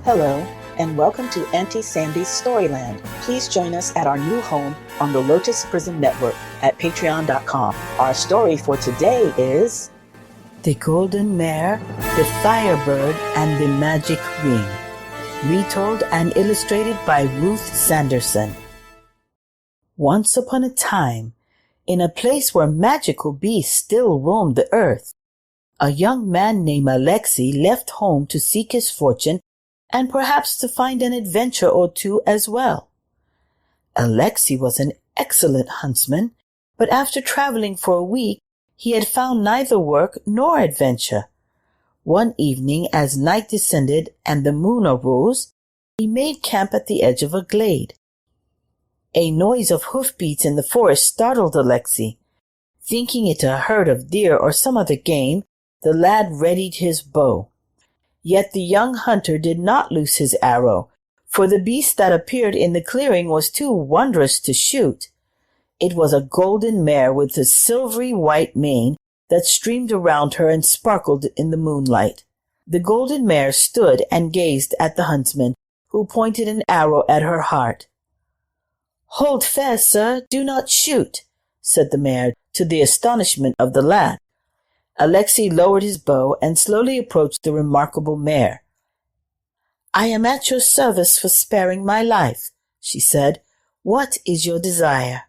Hello, and welcome to Auntie Sandy's Storyland. Please join us at our new home on the Lotus Prism Network at patreon.com. Our story for today is The Golden Mare, the Firebird, and the Magic Ring. Retold and illustrated by Ruth Sanderson. Once upon a time, in a place where magical beasts still roamed the earth, a young man named Alexei left home to seek his fortune and perhaps to find an adventure or two as well. Alexei was an excellent huntsman, but after traveling for a week, he had found neither work nor adventure. One evening, as night descended and the moon arose, he made camp at the edge of a glade. A noise of hoofbeats in the forest startled Alexei. Thinking it a herd of deer or some other game, the lad readied his bow. Yet the young hunter did not loose his arrow, for the beast that appeared in the clearing was too wondrous to shoot. It was a golden mare with a silvery white mane that streamed around her and sparkled in the moonlight. The golden mare stood and gazed at the huntsman, who pointed an arrow at her heart. "Hold fast, sir, do not shoot," said the mare, to the astonishment of the lad. Alexei lowered his bow and slowly approached the remarkable mare. "I am at your service for sparing my life," she said. "What is your desire?"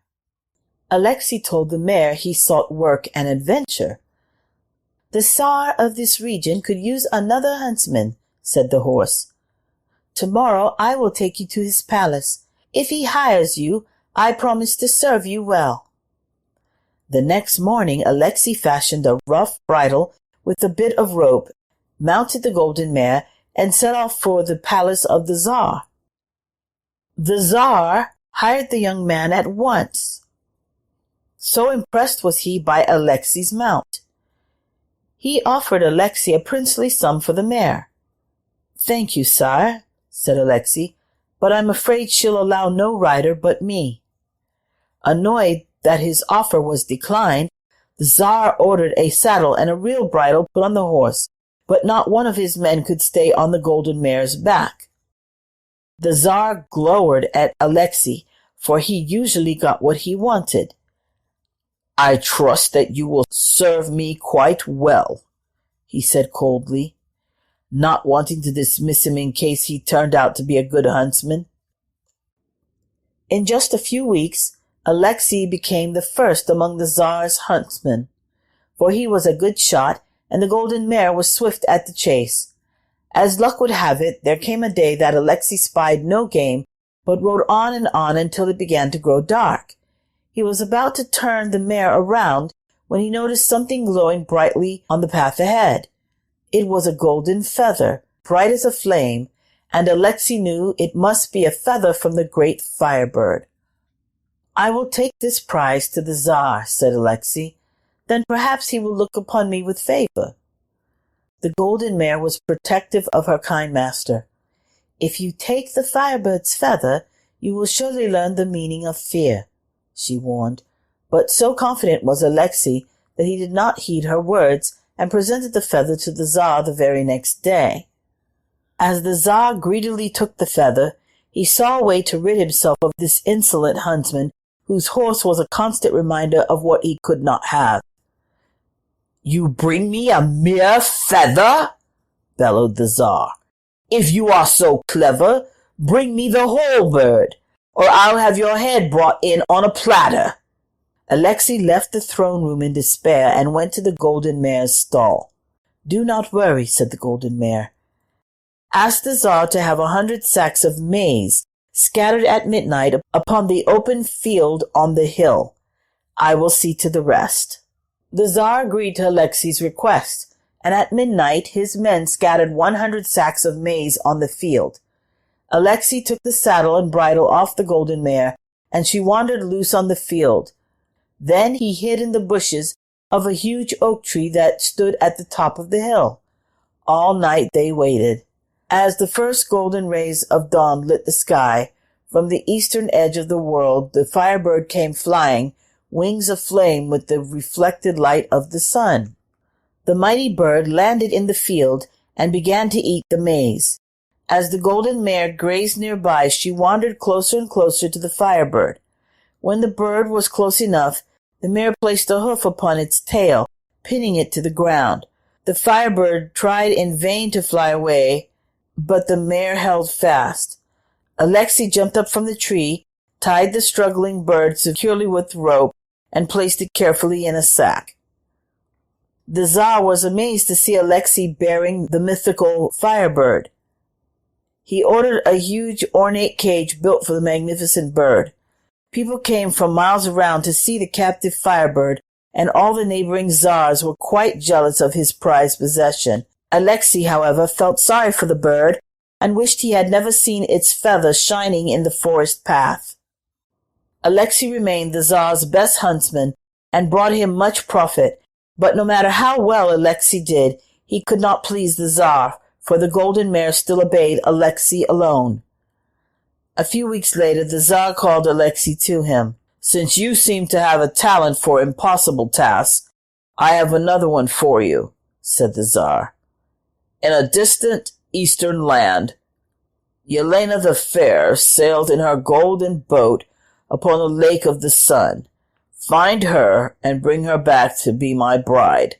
Alexei told the mare he sought work and adventure. "The Tsar of this region could use another huntsman," said the horse. "Tomorrow I will take you to his palace. If he hires you, I promise to serve you well." The next morning Alexei fashioned a rough bridle with a bit of rope, mounted the golden mare, and set off for the palace of the Tsar. The Tsar hired the young man at once. So impressed was he by Alexei's mount. He offered Alexei a princely sum for the mare. "Thank you, sire," said Alexei, "but I'm afraid she'll allow no rider but me." Annoyed that his offer was declined, the Tsar ordered a saddle and a real bridle put on the horse, but not one of his men could stay on the golden mare's back. The Tsar glowered at Alexei, for he usually got what he wanted. "I trust that you will serve me quite well," he said coldly, not wanting to dismiss him in case he turned out to be a good huntsman. In just a few weeks, Alexei became the first among the Tsar's huntsmen, for he was a good shot, and the golden mare was swift at the chase. As luck would have it, there came a day that Alexei spied no game, but rode on and on until it began to grow dark. He was about to turn the mare around when he noticed something glowing brightly on the path ahead. It was a golden feather, bright as a flame, and Alexei knew it must be a feather from the great Firebird. "I will take this prize to the Tsar," said Alexei. "Then perhaps he will look upon me with favor." The golden mare was protective of her kind master. "If you take the Firebird's feather, you will surely learn the meaning of fear," she warned. But so confident was Alexei that he did not heed her words and presented the feather to the Tsar the very next day. As the Tsar greedily took the feather, he saw a way to rid himself of this insolent huntsman, whose horse was a constant reminder of what he could not have. "You bring me a mere feather?" bellowed the Tsar. "If you are so clever, bring me the whole bird, or I'll have your head brought in on a platter." Alexei left the throne room in despair and went to the golden mare's stall. "Do not worry," said the golden mare. "Ask the Tsar to have 100 sacks of maize scattered at midnight upon the open field on the hill. I will see to the rest." The Tsar agreed to Alexei's request, and at midnight his men scattered 100 sacks of maize on the field. Alexei took the saddle and bridle off the golden mare, and she wandered loose on the field. Then he hid in the bushes of a huge oak tree that stood at the top of the hill. All night they waited. As the first golden rays of dawn lit the sky, from the eastern edge of the world the Firebird came flying, wings aflame with the reflected light of the sun. The mighty bird landed in the field and began to eat the maize. As the golden mare grazed nearby, she wandered closer and closer to the Firebird. When the bird was close enough, the mare placed a hoof upon its tail, pinning it to the ground. The Firebird tried in vain to fly away, but the mare held fast. Alexei jumped up from the tree, tied the struggling bird securely with rope, and placed it carefully in a sack. The Tsar was amazed to see Alexei bearing the mythical Firebird. He ordered a huge ornate cage built for the magnificent bird. People came from miles around to see the captive Firebird, and all the neighboring Tsars were quite jealous of his prized possession. Alexei, however, felt sorry for the bird and wished he had never seen its feathers shining in the forest path. Alexei remained the Tsar's best huntsman and brought him much profit, but no matter how well Alexei did, he could not please the Tsar, for the golden mare still obeyed Alexei alone. A few weeks later, the Tsar called Alexei to him. "Since you seem to have a talent for impossible tasks, I have another one for you," said the Tsar. "In a distant eastern land, Yelena the Fair sailed in her golden boat upon the lake of the sun. Find her and bring her back to be my bride.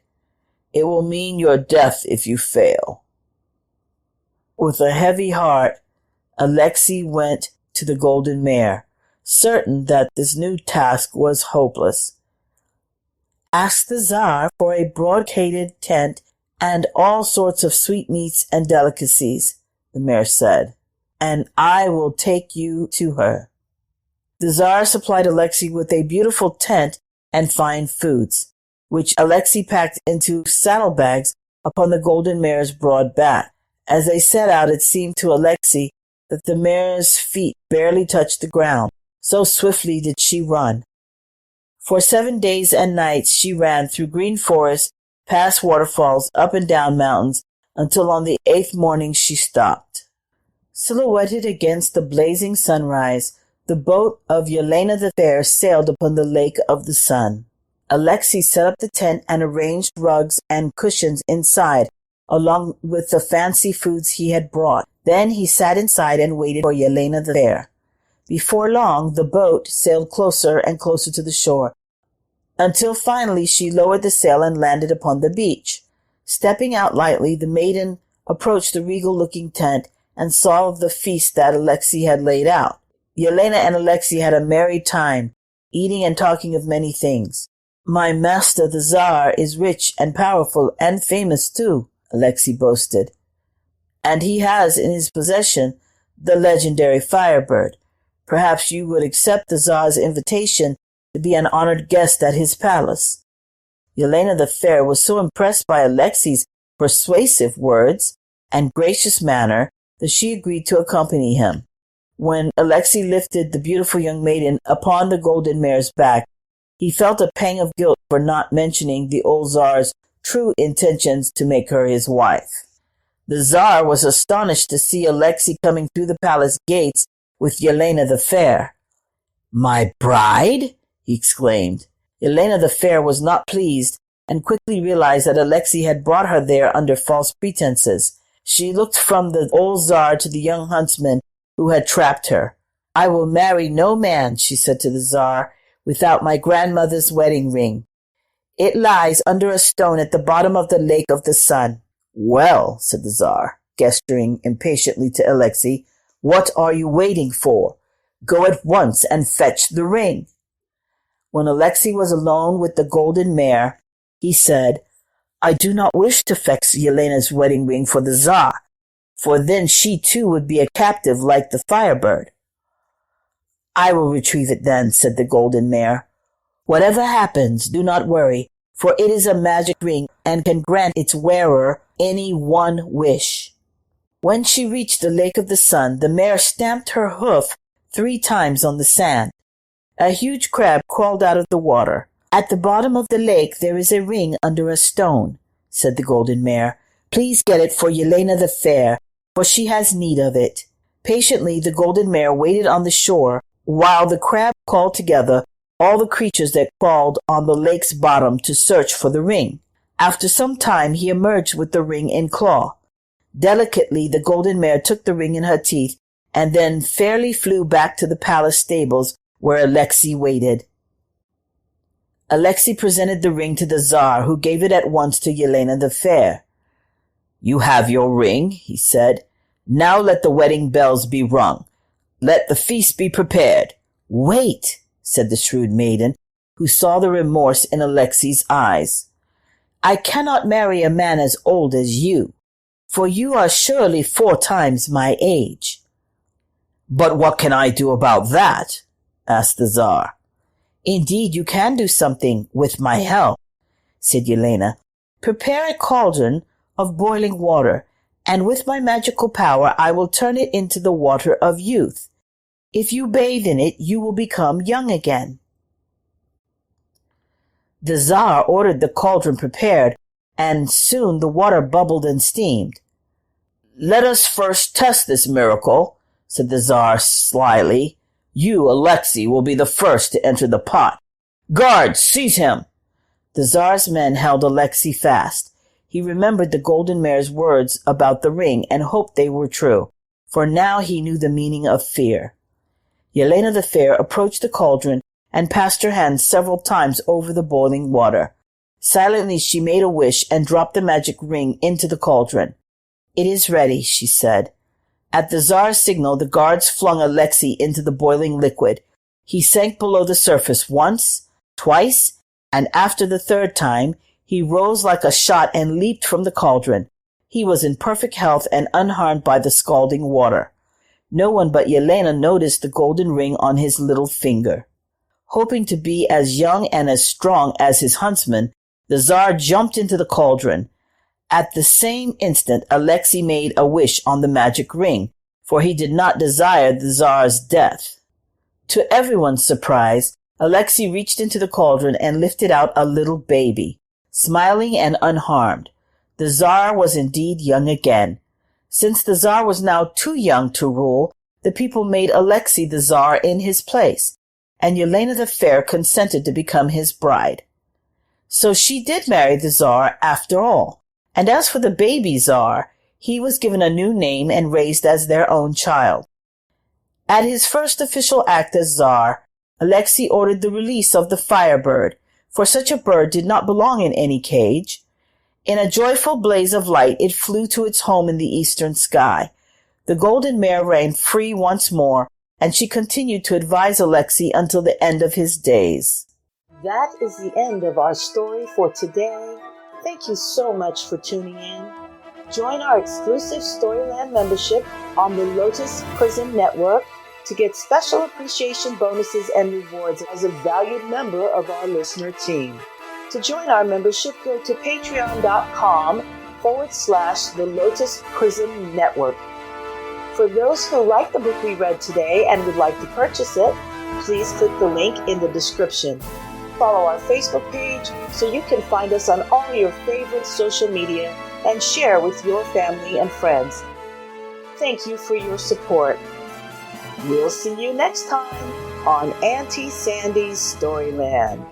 It will mean your death if you fail." With a heavy heart, Alexei went to the golden mare, certain that this new task was hopeless. "Ask the Tsar for a brocaded tent and all sorts of sweetmeats and delicacies," the mare said, "and I will take you to her." The Tsar supplied Alexei with a beautiful tent and fine foods, which Alexei packed into saddlebags upon the golden mare's broad back. As they set out, it seemed to Alexei that the mare's feet barely touched the ground, so swiftly did she run. For 7 days and nights she ran through green forests, past waterfalls, up and down mountains, until on the 8th morning she stopped. Silhouetted against the blazing sunrise, the boat of Yelena the Fair sailed upon the lake of the sun. Alexei set up the tent and arranged rugs and cushions inside, along with the fancy foods he had brought. Then he sat inside and waited for Yelena the Fair. Before long, the boat sailed closer and closer to the shore, until finally she lowered the sail and landed upon the beach. Stepping out lightly, the maiden approached the regal-looking tent and saw the feast that Alexei had laid out. Yelena and Alexei had a merry time, eating and talking of many things. "My master, the Tsar, is rich and powerful and famous too," Alexei boasted. "And he has in his possession the legendary Firebird. Perhaps you would accept the Tsar's invitation to be an honored guest at his palace." Yelena the Fair was so impressed by Alexei's persuasive words and gracious manner that she agreed to accompany him. When Alexei lifted the beautiful young maiden upon the golden mare's back, he felt a pang of guilt for not mentioning the old Tsar's true intentions to make her his wife. The Tsar was astonished to see Alexei coming through the palace gates with Yelena the Fair. "My bride?" he exclaimed. Yelena the Fair was not pleased and quickly realized that Alexei had brought her there under false pretenses. She looked from the old Tsar to the young huntsman who had trapped her. "I will marry no man," she said to the Tsar, "without my grandmother's wedding ring. It lies under a stone at the bottom of the lake of the sun." "Well," said the Tsar, gesturing impatiently to Alexei, "what are you waiting for? Go at once and fetch the ring." When Alexei was alone with the golden mare, he said, "I do not wish to fetch Yelena's wedding ring for the Tsar, for then she too would be a captive like the Firebird." "I will retrieve it then," said the golden mare. "Whatever happens, do not worry, for it is a magic ring and can grant its wearer any one wish." When she reached the lake of the sun, the mare stamped her hoof 3 times on the sand. A huge crab crawled out of the water. "At the bottom of the lake there is a ring under a stone," said the golden mare. "Please get it for Yelena the Fair, for she has need of it." Patiently the golden mare waited on the shore while the crab called together all the creatures that crawled on the lake's bottom to search for the ring. After some time he emerged with the ring in claw. Delicately, the golden mare took the ring in her teeth and then fairly flew back to the palace stables where Alexei waited. Alexei presented the ring to the Tsar, who gave it at once to Yelena the Fair. "You have your ring," he said. "Now let the wedding bells be rung. Let the feast be prepared." "Wait," said the shrewd maiden, who saw the remorse in Alexei's eyes. "I cannot marry a man as old as you, for you are surely 4 times my age." "But what can I do about that?" asked the Tsar. "Indeed, you can do something with my help," said Yelena. "Prepare a cauldron of boiling water, and with my magical power I will turn it into the water of youth. If you bathe in it, you will become young again." The Tsar ordered the cauldron prepared, and soon the water bubbled and steamed. "Let us first test this miracle," said the Tsar slyly. "You, Alexei, will be the first to enter the pot. Guards, seize him!" The Tsar's men held Alexei fast. He remembered the golden mare's words about the ring and hoped they were true, for now he knew the meaning of fear. Yelena the Fair approached the cauldron and passed her hands several times over the boiling water. Silently she made a wish and dropped the magic ring into the cauldron. "It is ready," she said. At the Tsar's signal, the guards flung Alexei into the boiling liquid. He sank below the surface once, twice, and after the 3rd time, he rose like a shot and leaped from the cauldron. He was in perfect health and unharmed by the scalding water. No one but Yelena noticed the golden ring on his little finger. Hoping to be as young and as strong as his huntsman, the Tsar jumped into the cauldron. At the same instant, Alexei made a wish on the magic ring, for he did not desire the Tsar's death. To everyone's surprise, Alexei reached into the cauldron and lifted out a little baby, smiling and unharmed. The Tsar was indeed young again. Since the Tsar was now too young to rule, the people made Alexei the Tsar in his place, and Yelena the Fair consented to become his bride. So she did marry the Tsar after all. And as for the baby Tsar, he was given a new name and raised as their own child. At his first official act as Tsar, Alexei ordered the release of the Firebird, for such a bird did not belong in any cage. In a joyful blaze of light, it flew to its home in the eastern sky. The golden mare ran free once more, and she continued to advise Alexei until the end of his days. That is the end of our story for today. Thank you so much for tuning in. Join our exclusive Storyland membership on the Lotus Prism Network to get special appreciation bonuses and rewards as a valued member of our listener team. To join our membership, go to patreon.com/the Lotus Prism Network. For those who like the book we read today and would like to purchase it, please click the link in the description. Follow our Facebook page so you can find us on all your favorite social media and share with your family and friends. Thank you for your support. We'll see you next time on Auntie Sandy's Storyland.